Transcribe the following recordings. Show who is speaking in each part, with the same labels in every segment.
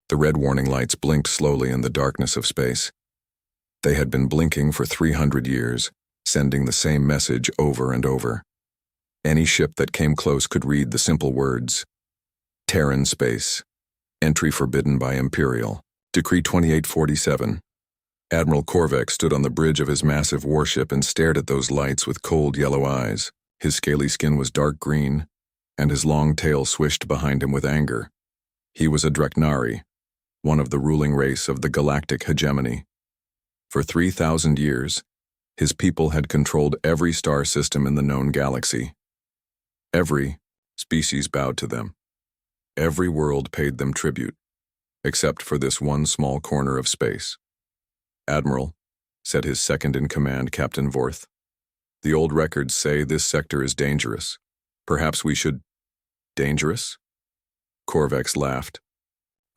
Speaker 1: The red warning lights blinked slowly in the darkness of space. They had been blinking for 300 years, sending the same message over and over. Any ship that came close could read the simple words, Terran space, entry forbidden by Imperial, Decree 2847. Admiral Korvax stood on the bridge of his massive warship and stared at those lights with cold yellow eyes. His scaly skin was dark green, and his long tail swished behind him with anger. He was a Dreknari, one of the ruling race of the Galactic Hegemony. For 3,000 years, his people had controlled every star system in the known galaxy. Every species bowed to them. Every world paid them tribute, except for this one small corner of space. "Admiral," said his second-in-command, Captain Vorth, "the old records say this sector is dangerous. Perhaps we should—" "Dangerous?" Korvax laughed,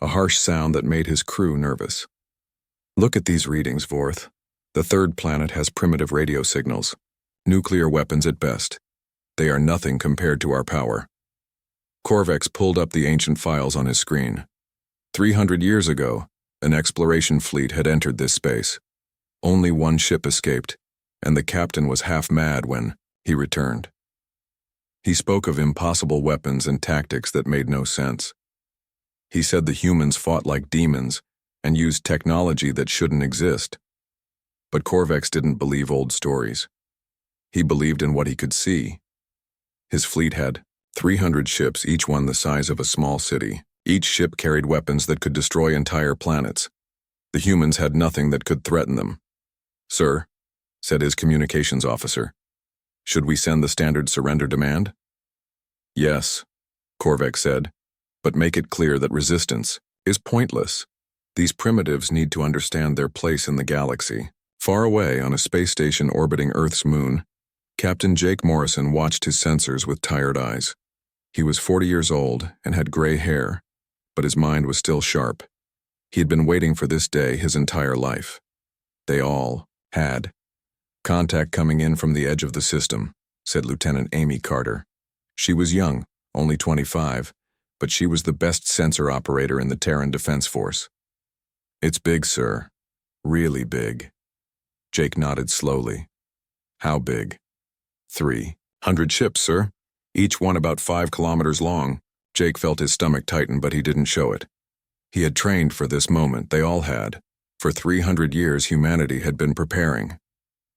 Speaker 1: a harsh sound that made his crew nervous. "Look at these readings, Vorth. The third planet has primitive radio signals, nuclear weapons at best. They are nothing compared to our power." Korvax pulled up the ancient files on his screen. 300 years ago, an exploration fleet had entered this space. Only one ship escaped, and the captain was half mad when he returned. He spoke of impossible weapons and tactics that made no sense. He said the humans fought like demons and used technology that shouldn't exist. But Korvax didn't believe old stories. He believed in what he could see. His fleet had 300 ships, each one the size of a small city. Each ship carried weapons that could destroy entire planets. The humans had nothing that could threaten them. "Sir," said his communications officer, "should we send the standard surrender demand?" "Yes," Korvax said, "but make it clear that resistance is pointless. These primitives need to understand their place in the galaxy." Far away on a space station orbiting Earth's moon, Captain Jake Morrison watched his sensors with tired eyes. He was 40 years old and had gray hair, but his mind was still sharp. He had been waiting for this day his entire life. They all had. "Contact coming in from the edge of the system," said Lieutenant Amy Carter. She was young, only 25, but she was the best sensor operator in the Terran Defense Force. "It's big, sir. Really big." Jake nodded slowly. "How big?" 300 ships, sir. Each one about 5 kilometers long." Jake felt his stomach tighten, but he didn't show it. He had trained for this moment, they all had. For 300 years, humanity had been preparing.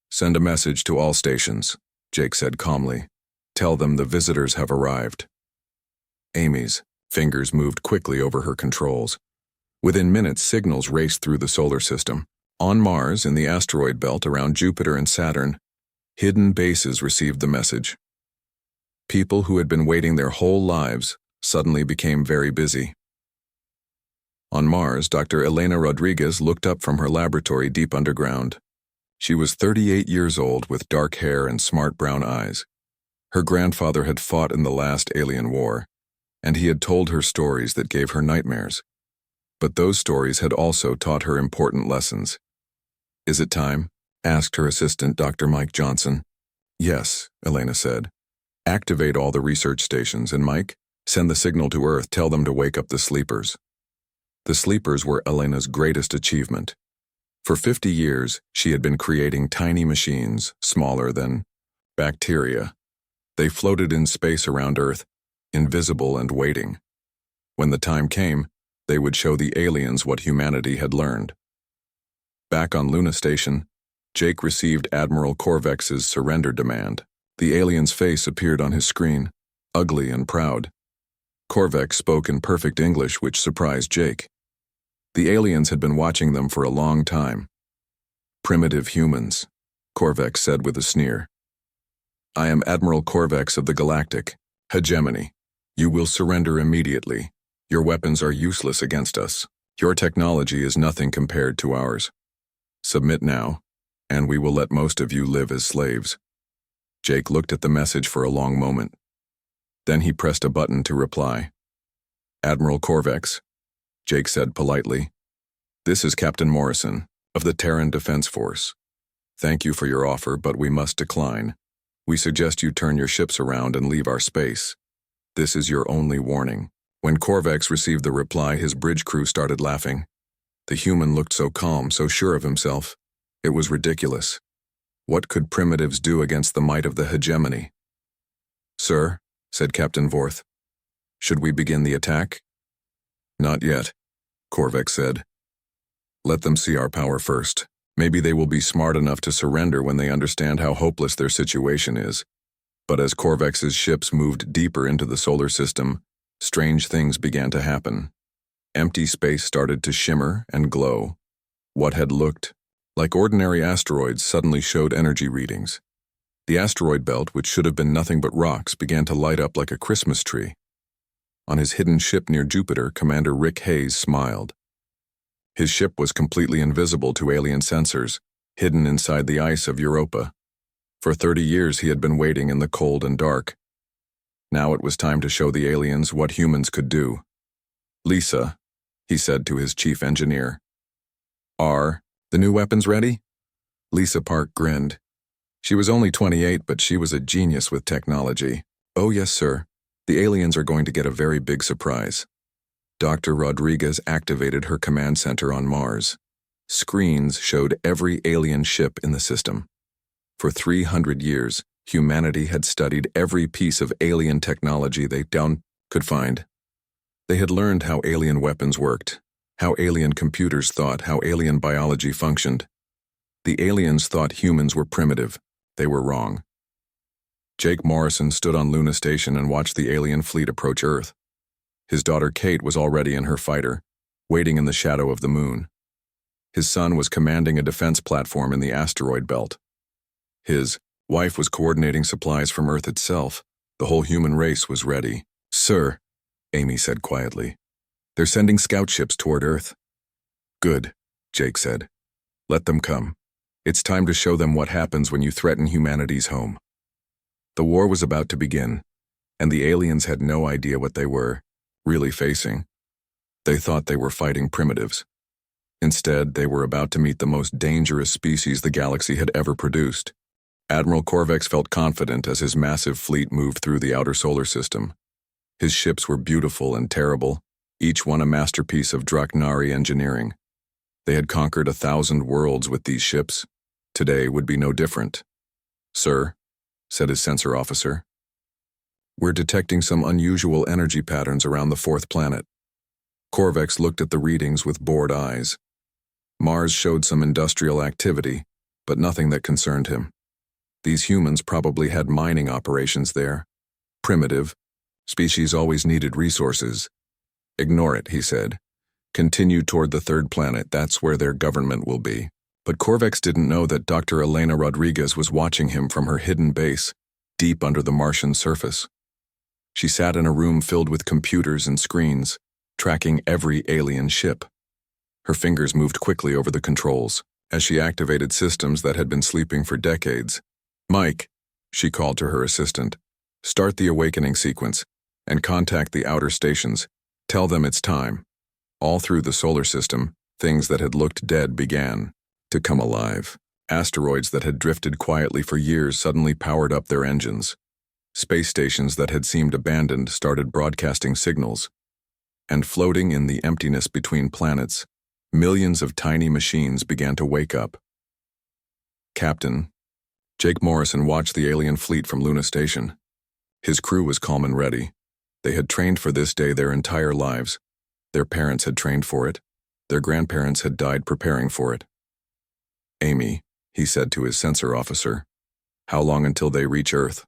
Speaker 1: "Send a message to all stations," Jake said calmly. "Tell them the visitors have arrived." Amy's fingers moved quickly over her controls. Within minutes, signals raced through the solar system. On Mars, in the asteroid belt around Jupiter and Saturn, hidden bases received the message. People who had been waiting their whole lives suddenly became very busy. On Mars, Dr. Elena Rodriguez looked up from her laboratory deep underground. She was 38 years old with dark hair and smart brown eyes. Her grandfather had fought in the last alien war, and he had told her stories that gave her nightmares. But those stories had also taught her important lessons. "Is it time?" asked her assistant, Dr. Mike Johnson. "Yes," Elena said. "Activate all the research stations, and Mike, send the signal to Earth. Tell them to wake up the sleepers." The sleepers were Elena's greatest achievement. For 50 years, she had been creating tiny machines, smaller than bacteria. They floated in space around Earth, invisible and waiting. When the time came, they would show the aliens what humanity had learned. Back on Luna Station, Jake received Admiral Korvax's surrender demand. The alien's face appeared on his screen, ugly and proud. Korvax spoke in perfect English, which surprised Jake. The aliens had been watching them for a long time. "Primitive humans," Korvax said with a sneer. "I am Admiral Korvax of the Galactic Hegemony. You will surrender immediately. Your weapons are useless against us. Your technology is nothing compared to ours. Submit now, and we will let most of you live as slaves." Jake looked at the message for a long moment. Then he pressed a button to reply. "Admiral Korvax," Jake said politely. "This is Captain Morrison of the Terran Defense Force. Thank you for your offer, but we must decline. We suggest you turn your ships around and leave our space. This is your only warning. When Corvex received the reply, his bridge crew started laughing. The human looked so calm, so sure of himself. It was ridiculous. What could primitives do against the might of the hegemony? "Sir," said Captain Vorth, "should we begin the attack?" "Not yet," Corvex said. "Let them see our power first. Maybe they will be smart enough to surrender when they understand how hopeless their situation is." But as Corvex's ships moved deeper into the solar system, strange things began to happen. Empty space started to shimmer and glow. What had looked like ordinary asteroids suddenly showed energy readings. The asteroid belt, which should have been nothing but rocks, began to light up like a Christmas tree. On his hidden ship near Jupiter, Commander Rick Hayes smiled. His ship was completely invisible to alien sensors, hidden inside the ice of Europa. For 30 years he had been waiting in the cold and dark. Now it was time to show the aliens what humans could do. "Lisa," he said to his chief engineer. "Are the new weapons ready?" Lisa Park grinned. She was only 28, but she was a genius with technology. "Oh yes, sir. The aliens are going to get a very big surprise." Dr. Rodriguez activated her command center on Mars. Screens showed every alien ship in the system. For 300 years, humanity had studied every piece of alien technology they could find. They had learned how alien weapons worked, how alien computers thought, how alien biology functioned. The aliens thought humans were primitive. They were wrong. Jake Morrison stood on Luna Station and watched the alien fleet approach Earth. His daughter Kate was already in her fighter, waiting in the shadow of the moon. His son was commanding a defense platform in the asteroid belt. His wife was coordinating supplies from Earth itself. The whole human race was ready. "Sir," Amy said quietly, "they're sending scout ships toward Earth." "Good," Jake said. "Let them come. It's time to show them what happens when you threaten humanity's home." The war was about to begin, and the aliens had no idea what they were really facing. They thought they were fighting primitives. Instead, they were about to meet the most dangerous species the galaxy had ever produced. Admiral Corvex felt confident as his massive fleet moved through the outer solar system. His ships were beautiful and terrible, each one a masterpiece of Draknari engineering. They had conquered 1,000 worlds with these ships. Today would be no different. "Sir," said his sensor officer, "we're detecting some unusual energy patterns around the fourth planet." Corvex looked at the readings with bored eyes. Mars showed some industrial activity, but nothing that concerned him. These humans probably had mining operations there. Primitive. Species always needed resources. "Ignore it," he said. "Continue toward the third planet. That's where their government will be." But Corvex didn't know that Dr. Elena Rodriguez was watching him from her hidden base, deep under the Martian surface. She sat in a room filled with computers and screens, tracking every alien ship. Her fingers moved quickly over the controls as she activated systems that had been sleeping for decades. "Mike," she called to her assistant, "start the awakening sequence and contact the outer stations. Tell them it's time." All through the solar system, things that had looked dead began to come alive. Asteroids that had drifted quietly for years suddenly powered up their engines. Space stations that had seemed abandoned started broadcasting signals. And floating in the emptiness between planets, millions of tiny machines began to wake up. "Captain," Jake Morrison watched the alien fleet from Luna Station. His crew was calm and ready. They had trained for this day their entire lives. Their parents had trained for it. Their grandparents had died preparing for it. "Amy," he said to his sensor officer, "how long until they reach Earth?"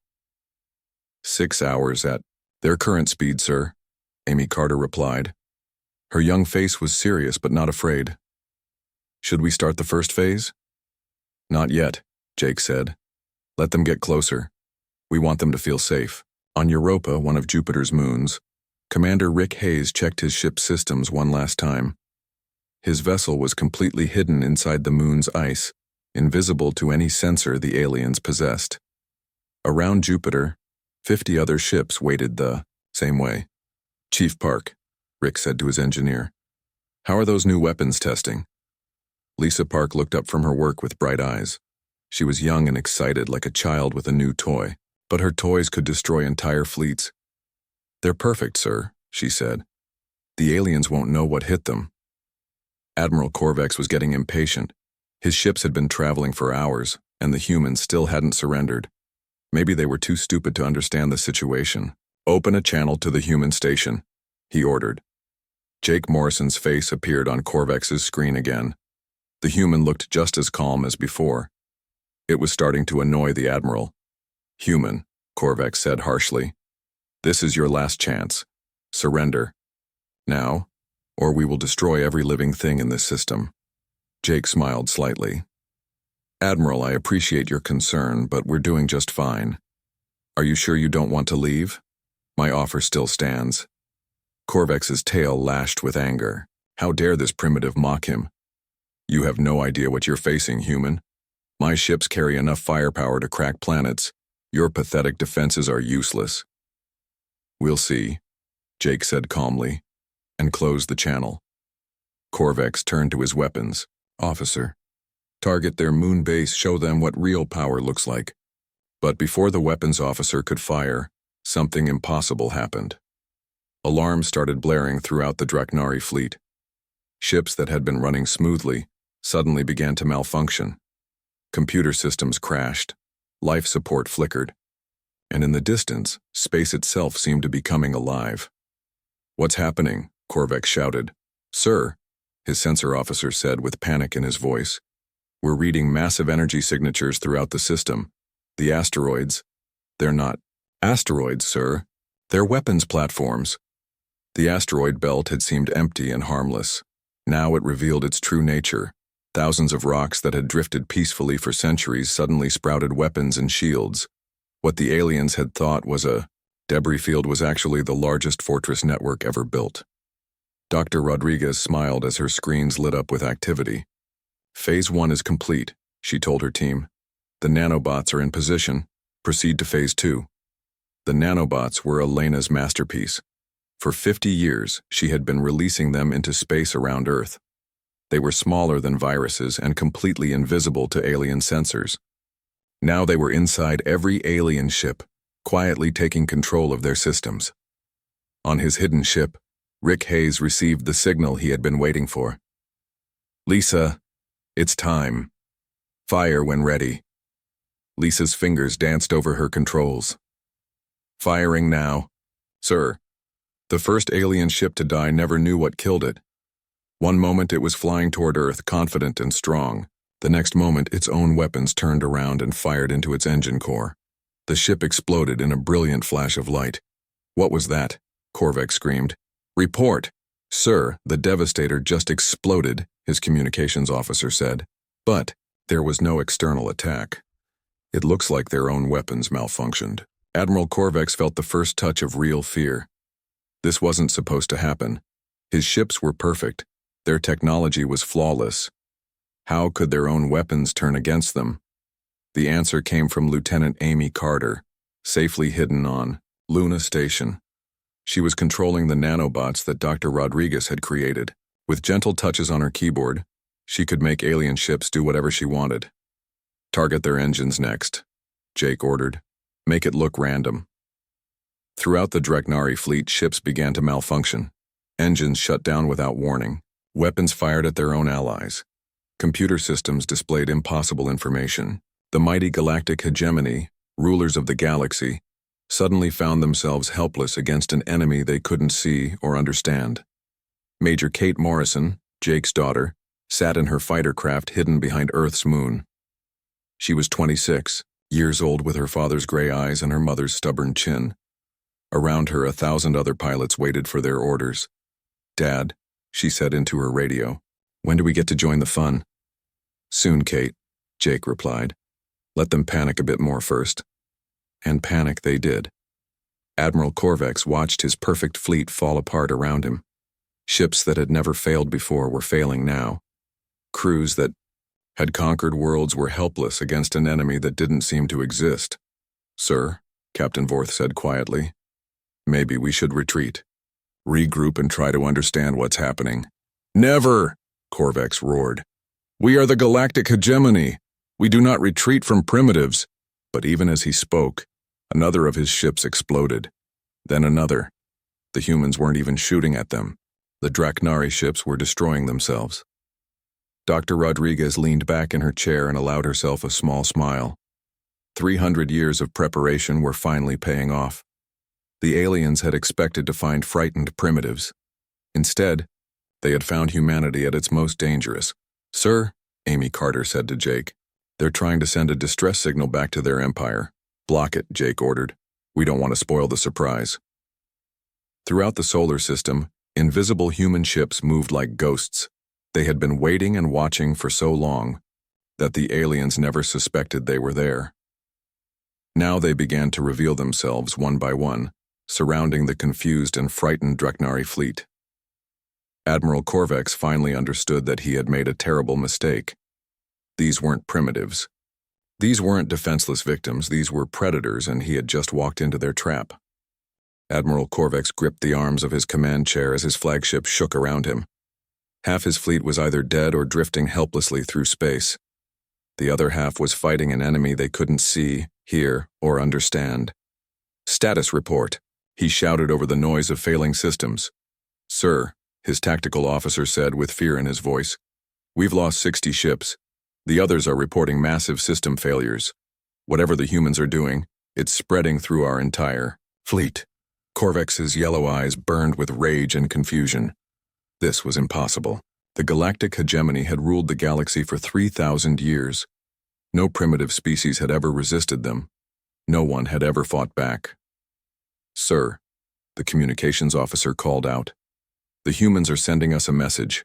Speaker 1: 6 hours at their current speed, sir," Amy Carter replied. Her young face was serious but not afraid. "Should we start the first phase?" "Not yet," Jake said. "Let them get closer. We want them to feel safe." On Europa, one of Jupiter's moons, Commander Rick Hayes checked his ship's systems one last time. His vessel was completely hidden inside the moon's ice, invisible to any sensor the aliens possessed. Around Jupiter, 50 other ships waited the same way. "Chief Park," Rick said to his engineer, "how are those new weapons testing?" Lisa Park looked up from her work with bright eyes. She was young and excited like a child with a new toy, but her toys could destroy entire fleets. "They're perfect, sir," she said. The aliens won't know what hit them. Admiral Corvex was getting impatient. His ships had been traveling for hours, and the humans still hadn't surrendered. Maybe they were too stupid to understand the situation. "Open a channel to the human station," he ordered. Jake Morrison's face appeared on Corvex's screen again. The human looked just as calm as before. It was starting to annoy the Admiral. "Human," Corvex said harshly. "This is your last chance. Surrender. Now, or we will destroy every living thing in this system." Jake smiled slightly. "Admiral, I appreciate your concern, but we're doing just fine. Are you sure you don't want to leave? My offer still stands." Corvex's tail lashed with anger. How dare this primitive mock him? "You have no idea what you're facing, human. My ships carry enough firepower to crack planets. Your pathetic defenses are useless." "We'll see," Jake said calmly, and closed the channel. Corvex turned to his weapons. "Officer, target their moon base, show them what real power looks like." But before the weapons officer could fire, something impossible happened. Alarms started blaring throughout the Draknari fleet. Ships that had been running smoothly suddenly began to malfunction. Computer systems crashed, life support flickered, and in the distance, space itself seemed to be coming alive. "What's happening?" Corvex shouted. "Sir," his sensor officer said with panic in his voice, "we're reading massive energy signatures throughout the system. The asteroids, they're not asteroids, sir. They're weapons platforms." The asteroid belt had seemed empty and harmless. Now it revealed its true nature. Thousands of rocks that had drifted peacefully for centuries suddenly sprouted weapons and shields. What the aliens had thought was a debris field was actually the largest fortress network ever built. Dr. Rodriguez smiled as her screens lit up with activity. "Phase 1 is complete," she told her team. "The nanobots are in position. Proceed to Phase 2. The nanobots were Elena's masterpiece. For 50 years, she had been releasing them into space around Earth. They were smaller than viruses and completely invisible to alien sensors. Now they were inside every alien ship, quietly taking control of their systems. On his hidden ship, Rick Hayes received the signal he had been waiting for. "Lisa, it's time. Fire when ready." Lisa's fingers danced over her controls. "Firing now." "Sir." The first alien ship to die never knew what killed it. One moment it was flying toward Earth, confident and strong. The next moment its own weapons turned around and fired into its engine core. The ship exploded in a brilliant flash of light. "What was that?" Corvex screamed. "Report." "Sir, the Devastator just exploded," his communications officer said. But there was no external attack. "It looks like their own weapons malfunctioned." Admiral Corvex felt the first touch of real fear. This wasn't supposed to happen. His ships were perfect. Their technology was flawless. How could their own weapons turn against them? The answer came from Lieutenant Amy Carter, safely hidden on Luna Station. She was controlling the nanobots that Dr. Rodriguez had created. With gentle touches on her keyboard, she could make alien ships do whatever she wanted. "Target their engines next," Jake ordered. "Make it look random." Throughout the Draknari fleet, ships began to malfunction. Engines shut down without warning. Weapons fired at their own allies. Computer systems displayed impossible information. The mighty Galactic Hegemony, rulers of the galaxy, suddenly found themselves helpless against an enemy they couldn't see or understand. Major Kate Morrison, Jake's daughter, sat in her fighter craft hidden behind Earth's moon. She was 26, years old, with her father's gray eyes and her mother's stubborn chin. Around her, 1,000 other pilots waited for their orders. "Dad," she said into her radio, "when do we get to join the fun?" "Soon, Kate," Jake replied. "Let them panic a bit more first." And panic they did. Admiral Corvex watched his perfect fleet fall apart around him. Ships that had never failed before were failing now. Crews that had conquered worlds were helpless against an enemy that didn't seem to exist. "Sir," Captain Vorth said quietly, "maybe we should retreat. Regroup and try to understand what's happening." "Never!" Corvex roared. "We are the Galactic Hegemony. We do not retreat from primitives." But even as he spoke, another of his ships exploded. Then another. The humans weren't even shooting at them. The Draknari ships were destroying themselves. Dr. Rodriguez leaned back in her chair and allowed herself a small smile. 300 years of preparation were finally paying off. The aliens had expected to find frightened primitives. Instead, they had found humanity at its most dangerous. "Sir," Amy Carter said to Jake, "they're trying to send a distress signal back to their empire." "Block it," Jake ordered. "We don't want to spoil the surprise." Throughout the solar system, invisible human ships moved like ghosts. They had been waiting and watching for so long that the aliens never suspected they were there. Now they began to reveal themselves one by one, surrounding the confused and frightened Draknari fleet. Admiral Korvex finally understood that he had made a terrible mistake. These weren't primitives. These weren't defenseless victims, these were predators, and he had just walked into their trap. Admiral Korvex gripped the arms of his command chair as his flagship shook around him. Half his fleet was either dead or drifting helplessly through space. The other half was fighting an enemy they couldn't see, hear, or understand. "Status report," he shouted over the noise of failing systems. "Sir," his tactical officer said with fear in his voice, "we've lost 60 ships. The others are reporting massive system failures. Whatever the humans are doing, it's spreading through our entire fleet." Korvex's yellow eyes burned with rage and confusion. This was impossible. The galactic hegemony had ruled the galaxy for 3,000 years. No primitive species had ever resisted them. No one had ever fought back. "Sir," the communications officer called out, "the humans are sending us a message."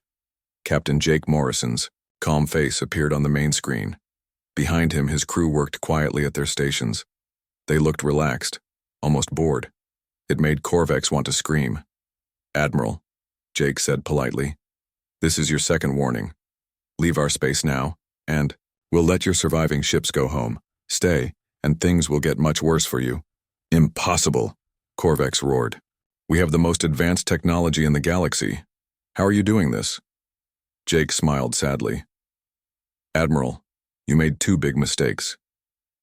Speaker 1: Captain Jake Morrison's calm face appeared on the main screen. Behind him, his crew worked quietly at their stations. They looked relaxed, almost bored. It made Korvex want to scream. "Admiral," Jake said politely, "this is your second warning. Leave our space now, and we'll let your surviving ships go home. Stay, and things will get much worse for you." "Impossible," Korvex roared. "We have the most advanced technology in the galaxy. How are you doing this?" Jake smiled sadly. "Admiral, you made two big mistakes.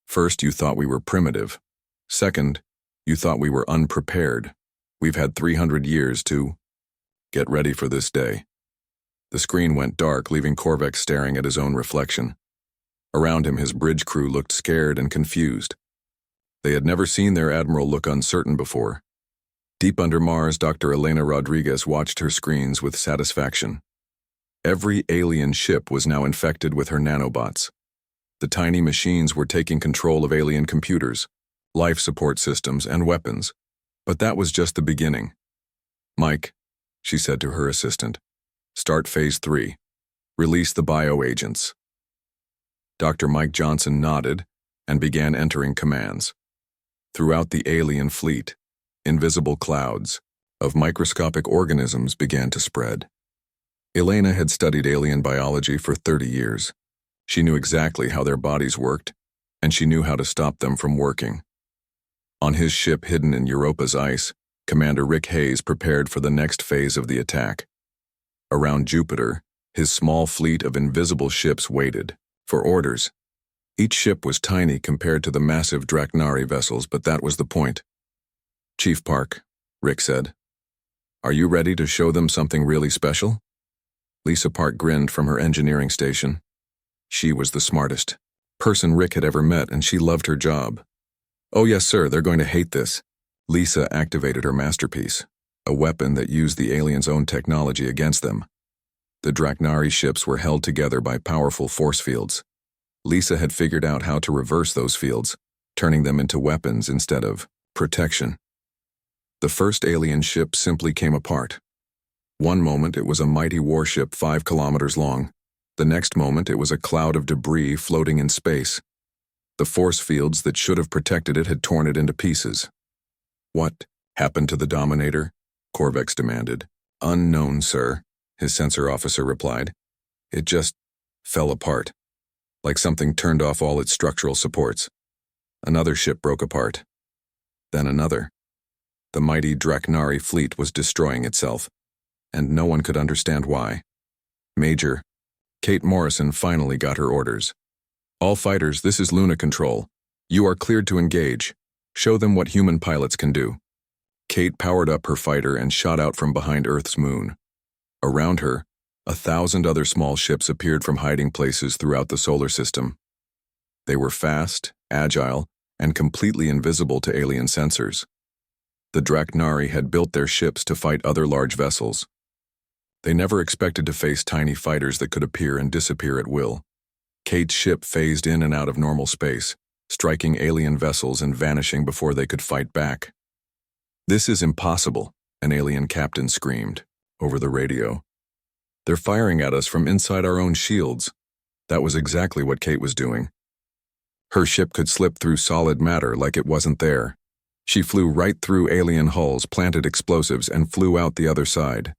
Speaker 1: First, you thought we were primitive. Second, you thought we were unprepared. We've had 300 years to get ready for this day." The screen went dark, leaving Korvex staring at his own reflection. Around him, his bridge crew looked scared and confused. They had never seen their admiral look uncertain before. Deep under Mars, Dr. Elena Rodriguez watched her screens with satisfaction. Every alien ship was now infected with her nanobots. The tiny machines were taking control of alien computers, life support systems, and weapons. But that was just the beginning. "Mike," she said to her assistant, "start Phase 3. Release the bioagents." Dr. Mike Johnson nodded and began entering commands. Throughout the alien fleet, invisible clouds of microscopic organisms began to spread. Elena had studied alien biology for 30 years. She knew exactly how their bodies worked, and she knew how to stop them from working. On his ship hidden in Europa's ice, Commander Rick Hayes prepared for the next phase of the attack. Around Jupiter, his small fleet of invisible ships waited for orders. Each ship was tiny compared to the massive Draknari vessels, but that was the point. "Chief Park," Rick said, "are you ready to show them something really special?" Lisa Park grinned from her engineering station. She was the smartest person Rick had ever met, and she loved her job. "Oh yes, sir, they're going to hate this." Lisa activated her masterpiece, a weapon that used the aliens' own technology against them. The Draknari ships were held together by powerful force fields. Lisa had figured out how to reverse those fields, turning them into weapons instead of protection. The first alien ship simply came apart. One moment it was a mighty warship 5 kilometers long. The next moment it was a cloud of debris floating in space. The force fields that should have protected it had torn it into pieces. "What happened to the Dominator?" Korvex demanded. "Unknown, sir," his sensor officer replied. "It just fell apart, like something turned off all its structural supports. Another ship broke apart. Then another. The mighty Draknari fleet was destroying itself, and no one could understand why. Major Kate Morrison finally got her orders. "All fighters, this is Luna Control. You are cleared to engage. Show them what human pilots can do." Kate powered up her fighter and shot out from behind Earth's moon. Around her, 1,000 other small ships appeared from hiding places throughout the solar system. They were fast, agile, and completely invisible to alien sensors. The Draknari had built their ships to fight other large vessels. They never expected to face tiny fighters that could appear and disappear at will. Kate's ship phased in and out of normal space, striking alien vessels and vanishing before they could fight back. "This is impossible," an alien captain screamed over the radio. "They're firing at us from inside our own shields." That was exactly what Kate was doing. Her ship could slip through solid matter like it wasn't there. She flew right through alien hulls, planted explosives, and flew out the other side.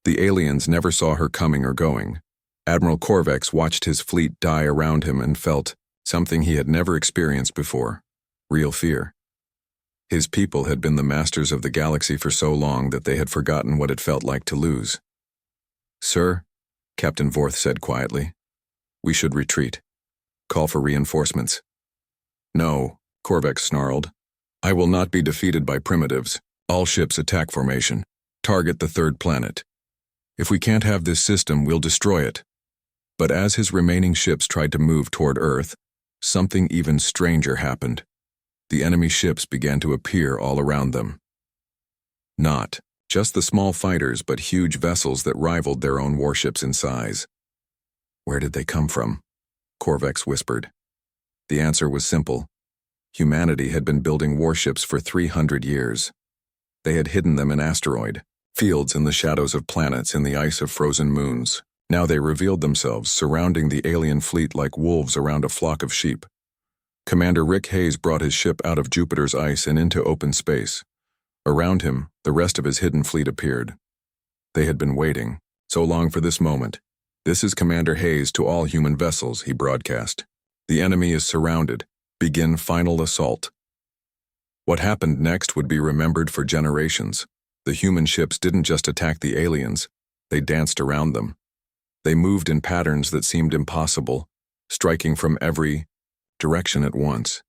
Speaker 1: The aliens never saw her coming or going. Admiral Korvex watched his fleet die around him and felt something he had never experienced before: real fear. His people had been the masters of the galaxy for so long that they had forgotten what it felt like to lose. "Sir," Captain Vorth said quietly, "we should retreat. Call for reinforcements." "No," Korvex snarled. "I will not be defeated by primitives. All ships attack formation. Target the third planet. If we can't have this system, we'll destroy it." But as his remaining ships tried to move toward Earth, something even stranger happened. The enemy ships began to appear all around them. Not just the small fighters, but huge vessels that rivaled their own warships in size. "Where did they come from?" Korvex whispered. The answer was simple. Humanity had been building warships for 300 years. They had hidden them in asteroid fields, in the shadows of planets, in the ice of frozen moons. Now they revealed themselves, surrounding the alien fleet like wolves around a flock of sheep. Commander Rick Hayes brought his ship out of Jupiter's ice and into open space. Around him, the rest of his hidden fleet appeared. They had been waiting so long for this moment. "This is Commander Hayes to all human vessels," he broadcast. "The enemy is surrounded. Begin final assault." What happened next would be remembered for generations. The human ships didn't just attack the aliens, they danced around them. They moved in patterns that seemed impossible, striking from every direction at once.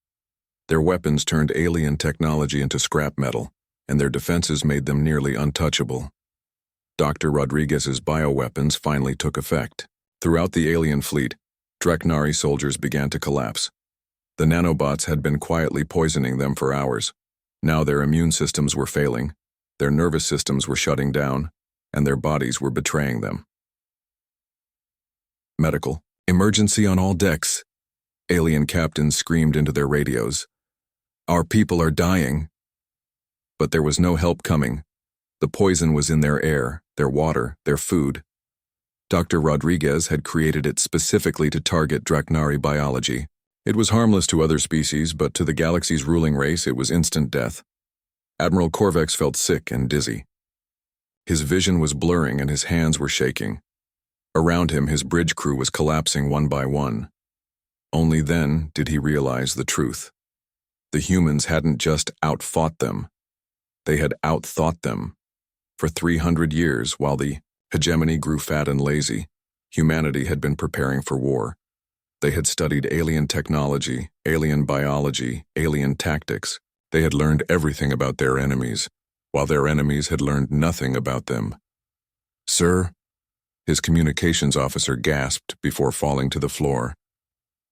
Speaker 1: Their weapons turned alien technology into scrap metal, and their defenses made them nearly untouchable. Dr. Rodriguez's bioweapons finally took effect. Throughout the alien fleet, Draknari soldiers began to collapse. The nanobots had been quietly poisoning them for hours. Now their immune systems were failing, their nervous systems were shutting down, and their bodies were betraying them. "Medical emergency on all decks," alien captains screamed into their radios. "Our people are dying." But there was no help coming. The poison was in their air, their water, their food. Dr. Rodriguez had created it specifically to target Draknari biology. It was harmless to other species, but to the galaxy's ruling race it was instant death. Admiral Korvex felt sick and dizzy. His vision was blurring and his hands were shaking. Around him, his bridge crew was collapsing one by one. Only then did he realize the truth. The humans hadn't just outfought them. They had outthought them. For 300 years, while the hegemony grew fat and lazy, humanity had been preparing for war. They had studied alien technology, alien biology, alien tactics. They had learned everything about their enemies, while their enemies had learned nothing about them. "Sir," his communications officer gasped before falling to the floor.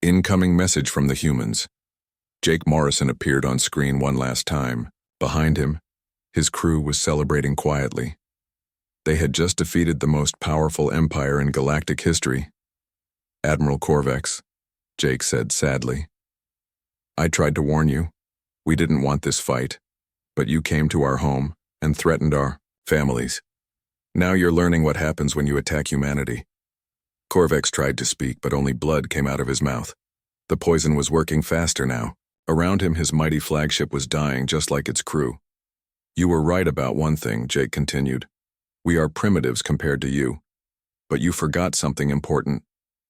Speaker 1: "Incoming message from the humans." Jake Morrison appeared on screen one last time. Behind him, his crew was celebrating quietly. They had just defeated the most powerful empire in galactic history. "Admiral Korvex," Jake said sadly. "I tried to warn you. We didn't want this fight, but you came to our home and threatened our families. Now you're learning what happens when you attack humanity." Korvex tried to speak, but only blood came out of his mouth. The poison was working faster now. Around him, his mighty flagship was dying just like its crew. "You were right about one thing," Jake continued. "We are primitives compared to you. But you forgot something important.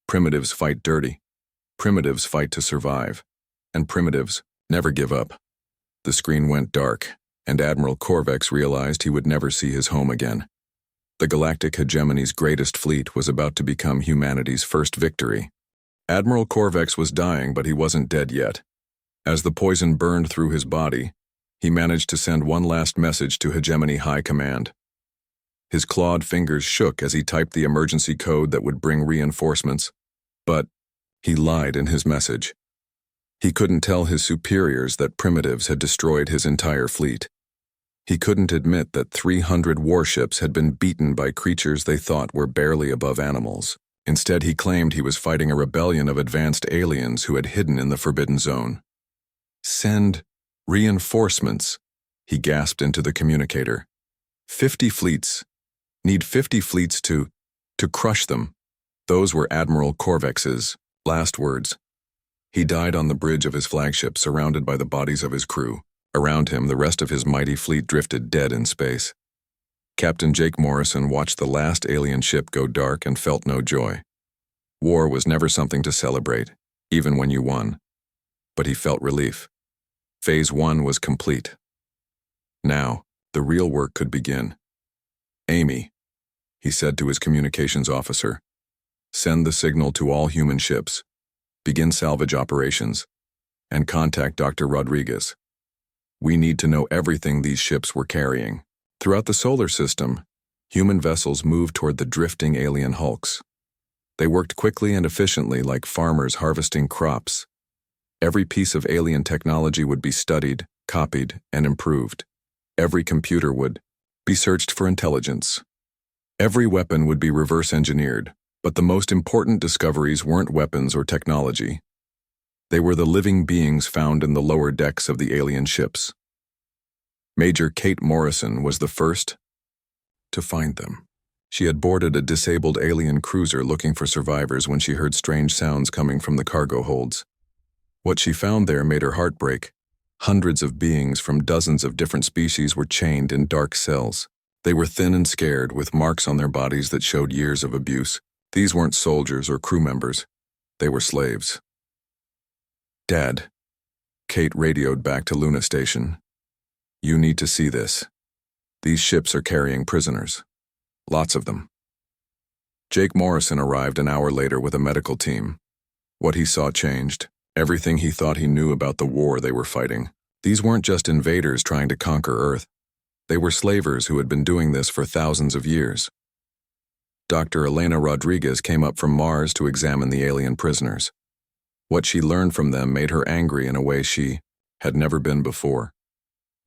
Speaker 1: Primitives fight dirty. Primitives fight to survive. And primitives never give up." The screen went dark, and Admiral Korvex realized he would never see his home again. The galactic hegemony's greatest fleet was about to become humanity's first victory. Admiral Korvex was dying, but he wasn't dead yet. As the poison burned through his body, he managed to send one last message to Hegemony High Command. His clawed fingers shook as he typed the emergency code that would bring reinforcements. But he lied in his message. He couldn't tell his superiors that primitives had destroyed his entire fleet. He couldn't admit that 300 warships had been beaten by creatures they thought were barely above animals. Instead, he claimed he was fighting a rebellion of advanced aliens who had hidden in the Forbidden Zone. "Send reinforcements," he gasped into the communicator. 50 fleets. Need 50 fleets to crush them." Those were Admiral Corvex's last words. He died on the bridge of his flagship, surrounded by the bodies of his crew. Around him, the rest of his mighty fleet drifted dead in space. Captain Jake Morrison watched the last alien ship go dark and felt no joy. War was never something to celebrate, even when you won. But he felt relief. Phase 1 was complete. Now, the real work could begin. "Amy," he said to his communications officer, "send the signal to all human ships. Begin salvage operations. And contact Dr. Rodriguez. We need to know everything these ships were carrying." Throughout the solar system, human vessels moved toward the drifting alien hulks. They worked quickly and efficiently like farmers harvesting crops. Every piece of alien technology would be studied, copied, and improved. Every computer would be searched for intelligence. Every weapon would be reverse engineered, but the most important discoveries weren't weapons or technology. They were the living beings found in the lower decks of the alien ships. Major Kate Morrison was the first to find them. She had boarded a disabled alien cruiser looking for survivors when she heard strange sounds coming from the cargo holds. What she found there made her heart break. Hundreds of beings from dozens of different species were chained in dark cells. They were thin and scared, with marks on their bodies that showed years of abuse. These weren't soldiers or crew members. They were slaves. "Dad," Kate radioed back to Luna Station. "You need to see this. These ships are carrying prisoners. Lots of them." Jake Morrison arrived an hour later with a medical team. What he saw changed. Everything he thought he knew about the war they were fighting. These weren't just invaders trying to conquer Earth. They were slavers who had been doing this for thousands of years. Dr. Elena Rodriguez came up from Mars to examine the alien prisoners. What she learned from them made her angry in a way she had never been before.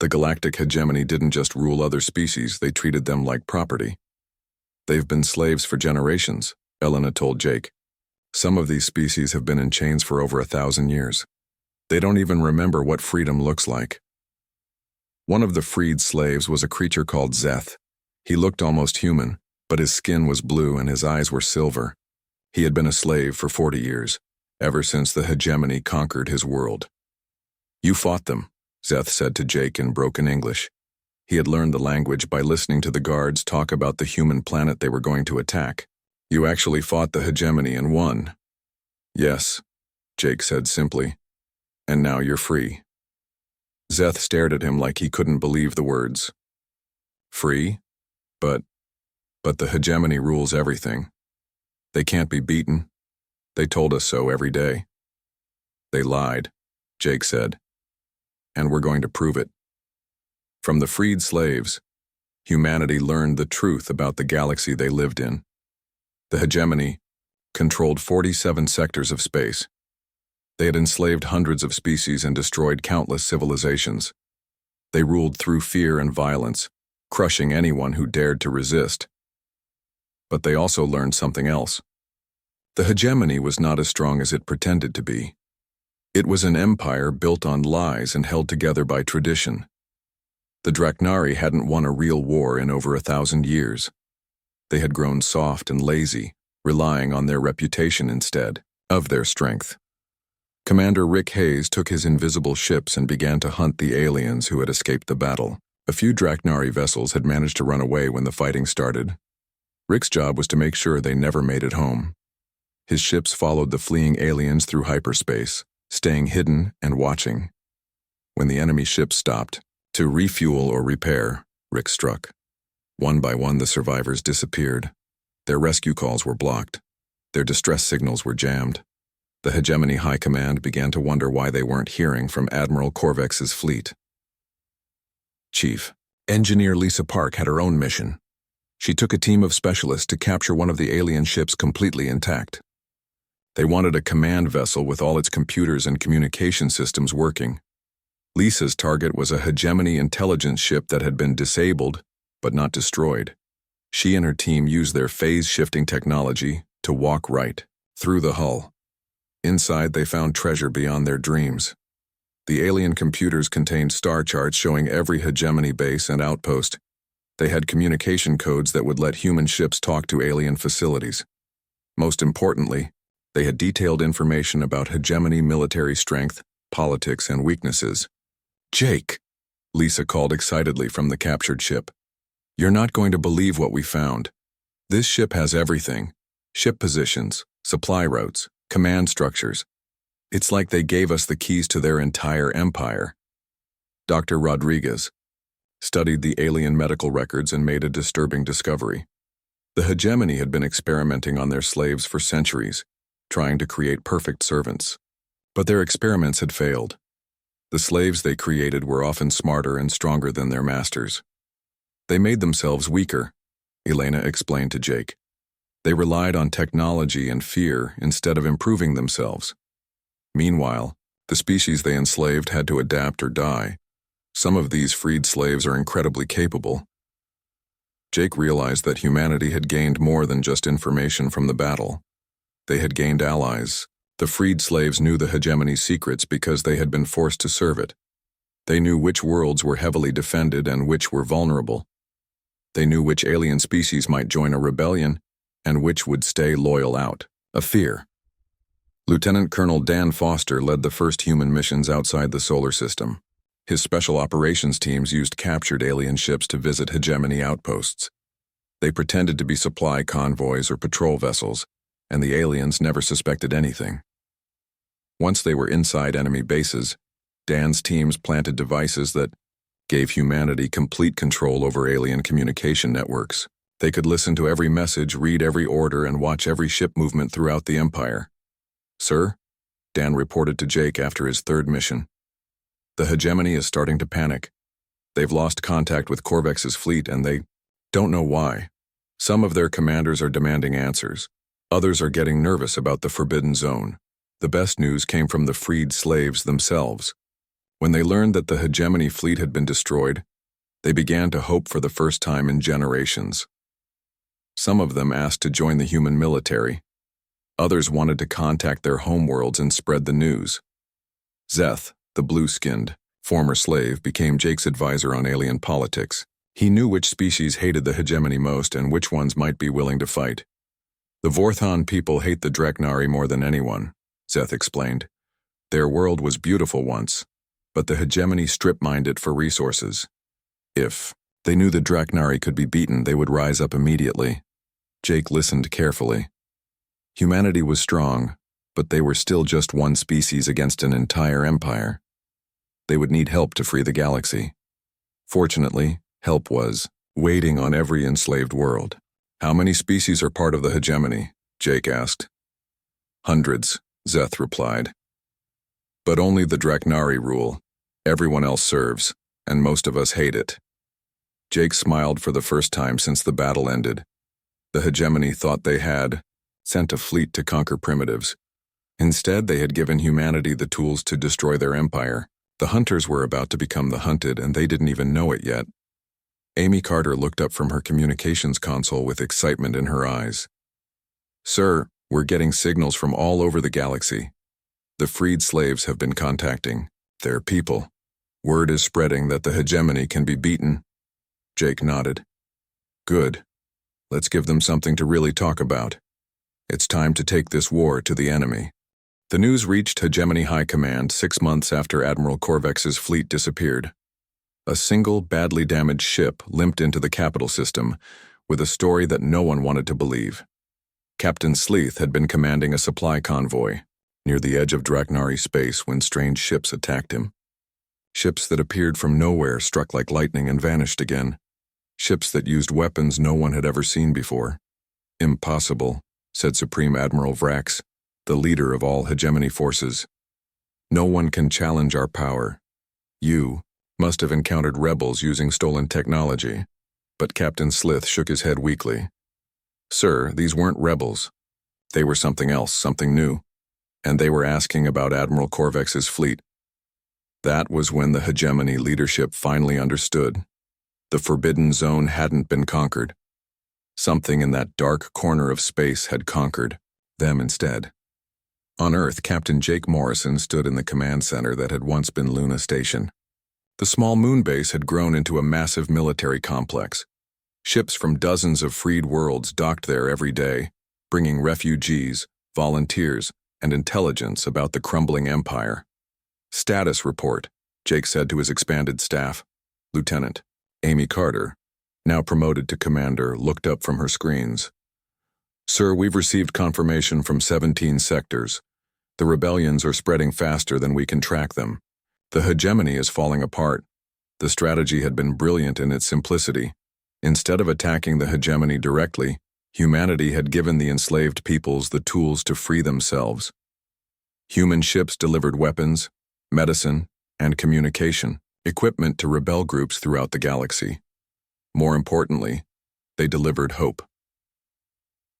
Speaker 1: The galactic hegemony didn't just rule other species, they treated them like property. "They've been slaves for generations," Elena told Jake. "Some of these species have been in chains for over 1,000 years. They don't even remember what freedom looks like." One of the freed slaves was a creature called Zeth. He looked almost human, but his skin was blue and his eyes were silver. He had been a slave for 40 years, ever since the hegemony conquered his world. "You fought them," Zeth said to Jake in broken English. He had learned the language by listening to the guards talk about the human planet they were going to attack. "You actually fought the hegemony and won." "Yes," Jake said simply. "And now you're free." Zeth stared at him like he couldn't believe the words. "Free? But the hegemony rules everything. They can't be beaten. They told us so every day." "They lied," Jake said. "And we're going to prove it." From the freed slaves, humanity learned the truth about the galaxy they lived in. The hegemony controlled 47 sectors of space. They had enslaved hundreds of species and destroyed countless civilizations. They ruled through fear and violence, crushing anyone who dared to resist. But they also learned something else. The hegemony was not as strong as it pretended to be. It was an empire built on lies and held together by tradition. The Draknari hadn't won a real war in over 1,000 years. They had grown soft and lazy, relying on their reputation instead of their strength. Commander Rick Hayes took his invisible ships and began to hunt the aliens who had escaped the battle. A few Draknari vessels had managed to run away when the fighting started. Rick's job was to make sure they never made it home. His ships followed the fleeing aliens through hyperspace, staying hidden and watching. When the enemy ships stopped to refuel or repair, Rick struck. One by one, the survivors disappeared. Their rescue calls were blocked. Their distress signals were jammed. The Hegemony High Command began to wonder why they weren't hearing from Admiral Corvex's fleet. Chief, Engineer Lisa Park had her own mission. She took a team of specialists to capture one of the alien ships completely intact. They wanted a command vessel with all its computers and communication systems working. Lisa's target was a hegemony intelligence ship that had been disabled, but not destroyed. She and her team used their phase-shifting technology to walk right through the hull. Inside, they found treasure beyond their dreams. The alien computers contained star charts showing every hegemony base and outpost. They had communication codes that would let human ships talk to alien facilities. Most importantly, they had detailed information about hegemony military strength, politics, and weaknesses. "Jake," Lisa called excitedly from the captured ship. "You're not going to believe what we found. This ship has everything. Ship positions, supply routes, command structures. It's like they gave us the keys to their entire empire." Dr. Rodriguez studied the alien medical records and made a disturbing discovery. The hegemony had been experimenting on their slaves for centuries, trying to create perfect servants. But their experiments had failed. The slaves they created were often smarter and stronger than their masters. They made themselves weaker, Elena explained to Jake. They relied on technology and fear instead of improving themselves. Meanwhile, the species they enslaved had to adapt or die. Some of these freed slaves are incredibly capable. Jake realized that humanity had gained more than just information from the battle. They had gained allies. The freed slaves knew the hegemony's secrets because they had been forced to serve it. They knew which worlds were heavily defended and which were vulnerable. They knew which alien species might join a rebellion and which would stay loyal out of fear. Lieutenant Colonel Dan Foster led the first human missions outside the solar system. His special operations teams used captured alien ships to visit hegemony outposts. They pretended to be supply convoys or patrol vessels, and the aliens never suspected anything. Once they were inside enemy bases, Dan's teams planted devices that gave humanity complete control over alien communication networks. They could listen to every message, read every order, and watch every ship movement throughout the Empire. "Sir," Dan reported to Jake after his third mission, "the hegemony is starting to panic. They've lost contact with Corvex's fleet and they don't know why. Some of their commanders are demanding answers. Others are getting nervous about the Forbidden Zone." The best news came from the freed slaves themselves. When they learned that the hegemony fleet had been destroyed, they began to hope for the first time in generations. Some of them asked to join the human military. Others wanted to contact their homeworlds and spread the news. Zeth, the blue-skinned, former slave, became Jake's advisor on alien politics. He knew which species hated the hegemony most and which ones might be willing to fight. "The Vorthon people hate the Dreknari more than anyone," Zeth explained. "Their world was beautiful once, but the hegemony strip-mined it for resources. If they knew the Dreknari could be beaten, they would rise up immediately." Jake listened carefully. Humanity was strong, but they were still just one species against an entire empire. They would need help to free the galaxy. Fortunately, help was waiting on every enslaved world. "How many species are part of the hegemony?" Jake asked. "Hundreds," Zeth replied. "But only the Dreknari rule. Everyone else serves, and most of us hate it." Jake smiled for the first time since the battle ended. The hegemony thought they had sent a fleet to conquer primitives. Instead, they had given humanity the tools to destroy their empire. The hunters were about to become the hunted, and they didn't even know it yet. Amy Carter looked up from her communications console with excitement in her eyes. "Sir, we're getting signals from all over the galaxy. The freed slaves have been contacting their people. Word is spreading that the hegemony can be beaten." Jake nodded. "Good. Let's give them something to really talk about. It's time to take this war to the enemy." The news reached Hegemony High Command 6 months after Admiral Corvex's fleet disappeared. A single, badly damaged ship limped into the capital system with a story that no one wanted to believe. Captain Sleeth had been commanding a supply convoy near the edge of Dreknari space when strange ships attacked him. Ships that appeared from nowhere struck like lightning and vanished again. Ships that used weapons no one had ever seen before. "Impossible," said Supreme Admiral Vrax, the leader of all hegemony forces. "No one can challenge our power. You must have encountered rebels using stolen technology." But Captain Slith shook his head weakly. Sir, these weren't rebels. They were something else, something new. And they were asking about Admiral Corvex's fleet. That was when the hegemony leadership finally understood. The Forbidden Zone hadn't been conquered. Something in that dark corner of space had conquered them instead. On Earth, Captain Jake Morrison stood in the command center that had once been Luna Station. The small moon base had grown into a massive military complex. Ships from dozens of freed worlds docked there every day, bringing refugees, volunteers, and intelligence about the crumbling empire. Status report, Jake said to his expanded staff. Lieutenant Amy Carter, now promoted to commander, looked up from her screens. Sir, we've received confirmation from 17 sectors. The rebellions are spreading faster than we can track them. The hegemony is falling apart. The strategy had been brilliant in its simplicity. Instead of attacking the hegemony directly, humanity had given the enslaved peoples the tools to free themselves. Human ships delivered weapons, medicine, and communication, equipment to rebel groups throughout the galaxy. More importantly, they delivered hope.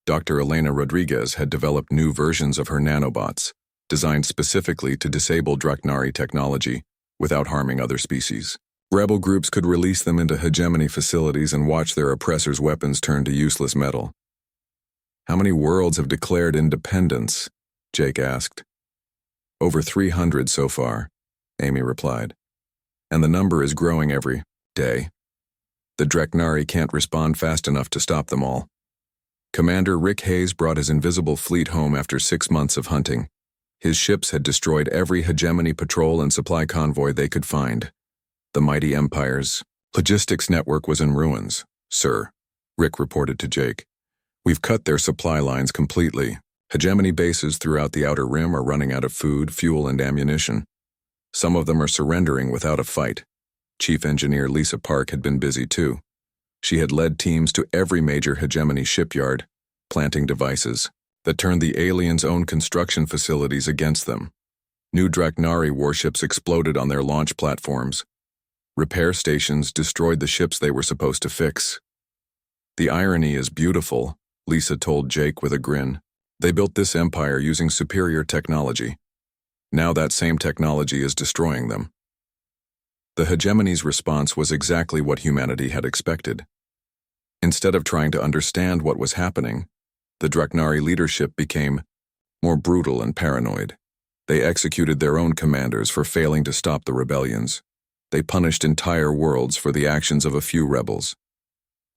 Speaker 1: Dr. Elena Rodriguez had developed new versions of her nanobots, designed specifically to disable Draknari technology without harming other species. Rebel groups could release them into hegemony facilities and watch their oppressors' weapons turn to useless metal. How many worlds have declared independence? Jake asked. Over 300 so far, Amy replied. And the number is growing every day. The Draknari can't respond fast enough to stop them all. Commander Rick Hayes brought his invisible fleet home after 6 months of hunting. His ships had destroyed every hegemony patrol and supply convoy they could find. The mighty Empire's logistics network was in ruins, sir, Rick reported to Jake. We've cut their supply lines completely. Hegemony bases throughout the Outer Rim are running out of food, fuel, and ammunition. Some of them are surrendering without a fight. Chief Engineer Lisa Park had been busy too. She had led teams to every major hegemony shipyard, planting devices that turned the aliens' own construction facilities against them. New Draknari warships exploded on their launch platforms. Repair stations destroyed the ships they were supposed to fix. The irony is beautiful, Lisa told Jake with a grin. They built this empire using superior technology. Now that same technology is destroying them. The hegemony's response was exactly what humanity had expected. Instead of trying to understand what was happening, the Draknari leadership became more brutal and paranoid. They executed their own commanders for failing to stop the rebellions. They punished entire worlds for the actions of a few rebels.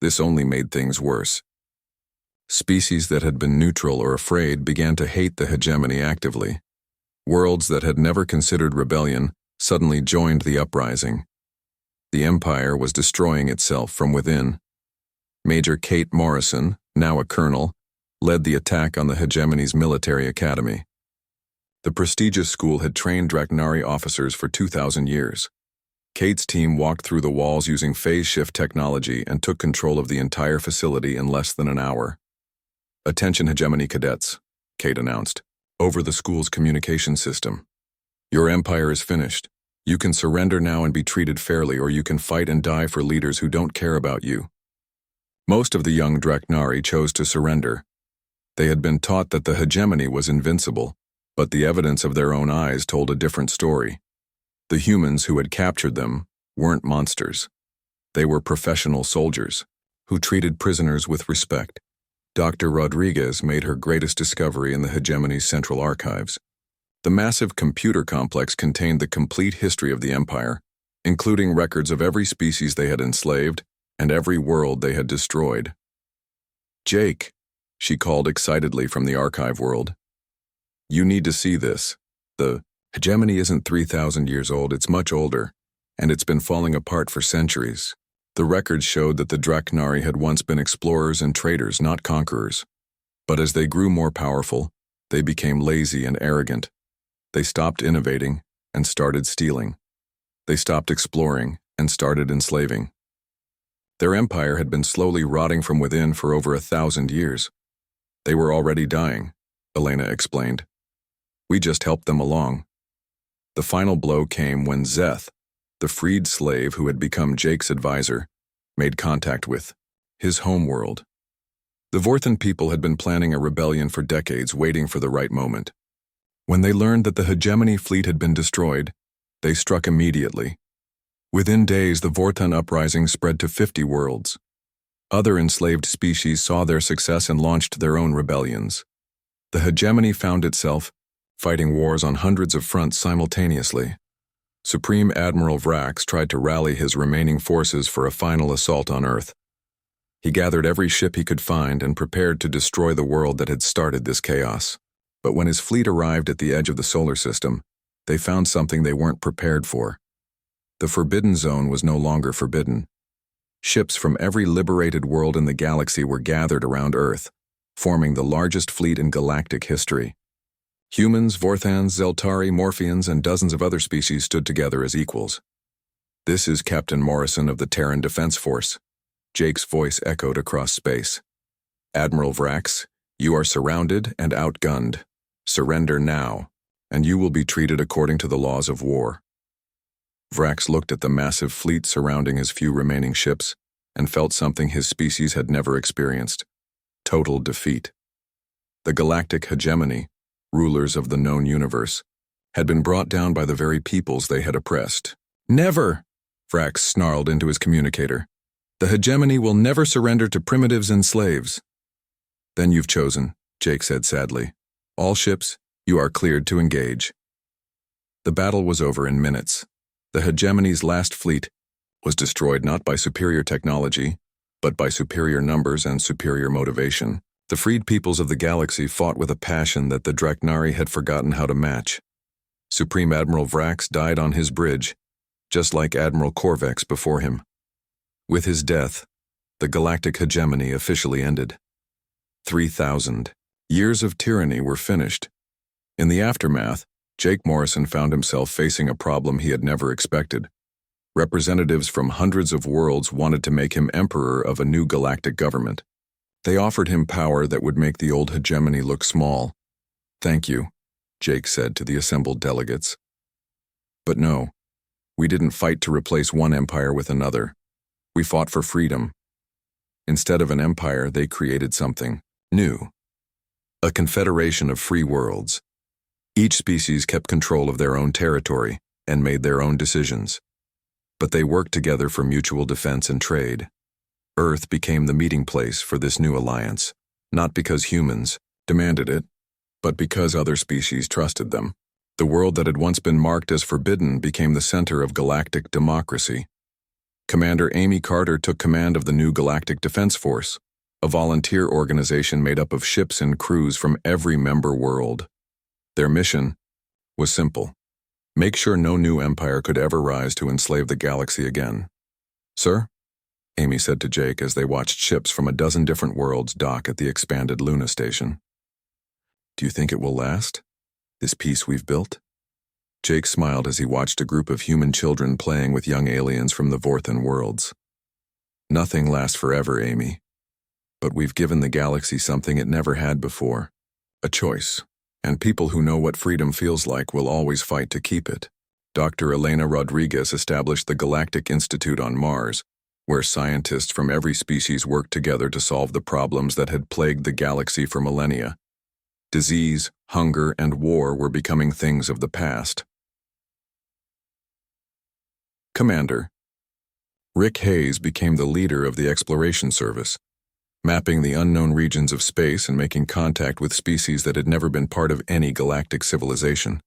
Speaker 1: This only made things worse. Species that had been neutral or afraid began to hate the hegemony actively. Worlds that had never considered rebellion suddenly joined the uprising. The Empire was destroying itself from within. Major Kate Morrison, now a colonel, led the attack on the hegemony's military academy. The prestigious school had trained Draknari officers for 2,000 years. Kate's team walked through the walls using phase shift technology and took control of the entire facility in less than an hour. Attention hegemony cadets, Kate announced, over the school's communication system. Your empire is finished. You can surrender now and be treated fairly, or you can fight and die for leaders who don't care about you. Most of the young Draknari chose to surrender. They had been taught that the hegemony was invincible, but the evidence of their own eyes told a different story. The humans who had captured them weren't monsters. They were professional soldiers who treated prisoners with respect. Dr. Rodriguez made her greatest discovery in the hegemony's central archives. The massive computer complex contained the complete history of the Empire, including records of every species they had enslaved and every world they had destroyed. Jake, she called excitedly from the archive world. You need to see this. The hegemony isn't 3,000 years old, it's much older, and it's been falling apart for centuries. The records showed that the Draknari had once been explorers and traders, not conquerors. But as they grew more powerful, they became lazy and arrogant. They stopped innovating and started stealing. They stopped exploring and started enslaving. Their empire had been slowly rotting from within for over 1,000 years. They were already dying, Elena explained. We just helped them along. The final blow came when Zeth, the freed slave who had become Jake's advisor, made contact with his homeworld. The Vorthan people had been planning a rebellion for decades, waiting for the right moment. When they learned that the hegemony fleet had been destroyed, they struck immediately. Within days, the Vorthan uprising spread to 50 worlds. Other enslaved species saw their success and launched their own rebellions. The hegemony found itself fighting wars on hundreds of fronts simultaneously. Supreme Admiral Vrax tried to rally his remaining forces for a final assault on Earth. He gathered every ship he could find and prepared to destroy the world that had started this chaos. But when his fleet arrived at the edge of the solar system, they found something they weren't prepared for. The Forbidden Zone was no longer forbidden. Ships from every liberated world in the galaxy were gathered around Earth, forming the largest fleet in galactic history. Humans, Vorthans, Zeltari, Morphians, and dozens of other species stood together as equals. "This is Captain Morrison of the Terran Defense Force," Jake's voice echoed across space. "Admiral Vrax, you are surrounded and outgunned. Surrender now, and you will be treated according to the laws of war." Vrax looked at the massive fleet surrounding his few remaining ships and felt something his species had never experienced: total defeat. The galactic hegemony, rulers of the known universe, had been brought down by the very peoples they had oppressed. "Never!" Vrax snarled into his communicator. "The hegemony will never surrender to primitives and slaves." "Then you've chosen," Jake said sadly. "All ships, you are cleared to engage." The battle was over in minutes. The hegemony's last fleet was destroyed not by superior technology, but by superior numbers and superior motivation. The freed peoples of the galaxy fought with a passion that the Draknari had forgotten how to match. Supreme Admiral Vrax died on his bridge, just like Admiral Korvex before him. With his death, the galactic hegemony officially ended. 3,000 years of tyranny were finished. In the aftermath, Jake Morrison found himself facing a problem he had never expected. Representatives from hundreds of worlds wanted to make him emperor of a new galactic government. They offered him power that would make the old hegemony look small. "Thank you," Jake said to the assembled delegates. "But no, we didn't fight to replace one empire with another. We fought for freedom. Instead of an empire, they created something new. A confederation of free worlds. Each species kept control of their own territory and made their own decisions. But they worked together for mutual defense and trade. Earth became the meeting place for this new alliance, not because humans demanded it, but because other species trusted them. The world that had once been marked as forbidden became the center of galactic democracy. Commander Amy Carter took command of the new Galactic Defense Force, a volunteer organization made up of ships and crews from every member world. Their mission was simple: make sure no new empire could ever rise to enslave the galaxy again. "Sir?" Amy said to Jake as they watched ships from a dozen different worlds dock at the expanded Luna station. "Do you think it will last? This peace we've built?" Jake smiled as he watched a group of human children playing with young aliens from the Vorthan worlds. "Nothing lasts forever, Amy. But we've given the galaxy something it never had before: a choice. And people who know what freedom feels like will always fight to keep it." Dr. Elena Rodriguez established the Galactic Institute on Mars, where scientists from every species worked together to solve the problems that had plagued the galaxy for millennia. Disease, hunger, and war were becoming things of the past. Commander. Rick Hayes became the leader of the Exploration Service, mapping the unknown regions of space and making contact with species that had never been part of any galactic civilization.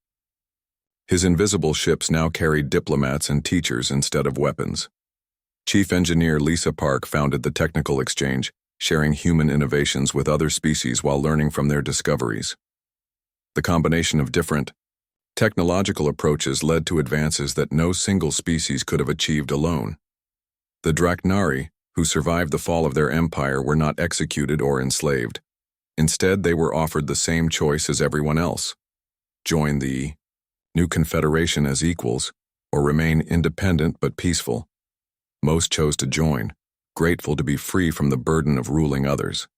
Speaker 1: His invisible ships now carried diplomats and teachers instead of weapons. Chief Engineer Lisa Park founded the Technical Exchange, sharing human innovations with other species while learning from their discoveries. The combination of different technological approaches led to advances that no single species could have achieved alone. The Draknari, who survived the fall of their empire, were not executed or enslaved. Instead, they were offered the same choice as everyone else: join the new confederation as equals, or remain independent but peaceful. Most chose to join, grateful to be free from the burden of ruling others.